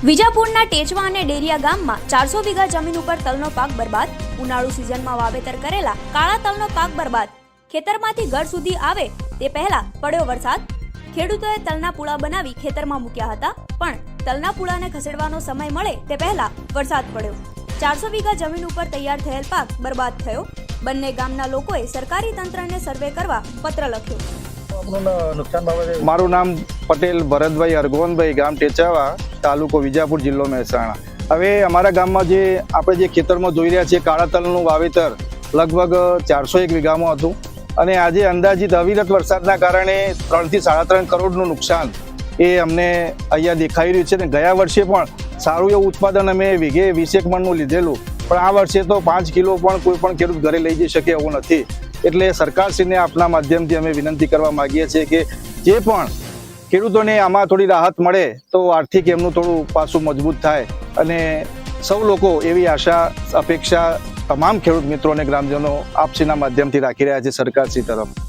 વિજાપુરના ટેચવા અને ડેરિયા ગામમાં 400 વીઘા જમીન ઉપર તલનો પાક બરબાદ. ઉનાળુ સિઝનમાં વાવેતર કરેલા કાળા તલનો પાક બરબાદ. ખેતરમાંથી ઘર સુધી આવે તે પહેલા પડ્યો વરસાદ. ખેડૂતોએ તલના પૂળા બનાવી ખેતરમાં મૂક્યા હતા, પણ તલના પૂળાને ખસેડવાનો સમય મળે તે પહેલા વરસાદ પડ્યો. 400 વીઘા જમીન ઉપર તૈયાર થયેલ પાક બરબાદ થયો. બંને ગામના લોકોએ સરકારી તંત્રને સર્વે કરવા પત્ર લખ્યો. મારું નામ પટેલ ભરતભાઈ અરગોનભાઈ, ગામ ટેચાવા, તાલુકો વિજાપુર, જિલ્લો મહેસાણા. હવે અમારા ગામમાં જે આપણે જે ખેતરમાં જોઈ રહ્યા છીએ કાળા તલનું વાવેતર લગભગ 401 વીઘામાં હતું, અને આજે અંદાજિત અવિરત વરસાદના કારણે 3 થી 3.5 કરોડનું નુકસાન એ અમને અહીંયા દેખાઈ રહ્યું છે. ને ગયા વર્ષે પણ સારું એવું ઉત્પાદન અમે વીઘે 20 મણનું લીધેલું, પણ આ વર્ષે તો 5 કિલો પણ કોઈ પણ ખેડૂત ઘરે લઈ જઈ શકે એવું નથી. એટલે સરકારશ્રીને આપના માધ્યમથી અમે વિનંતી કરવા માંગીએ છીએ કે જે પણ ખેડૂતોને આમાં થોડી રાહત મળે તો આર્થિક એમનું થોડું પાસું મજબૂત થાય, અને સૌ લોકો એવી આશા અપેક્ષા તમામ ખેડૂત મિત્રો અને ગ્રામજનો આપશ્રીના માધ્યમથી રાખી રહ્યા છે સરકારશ્રી તરફ.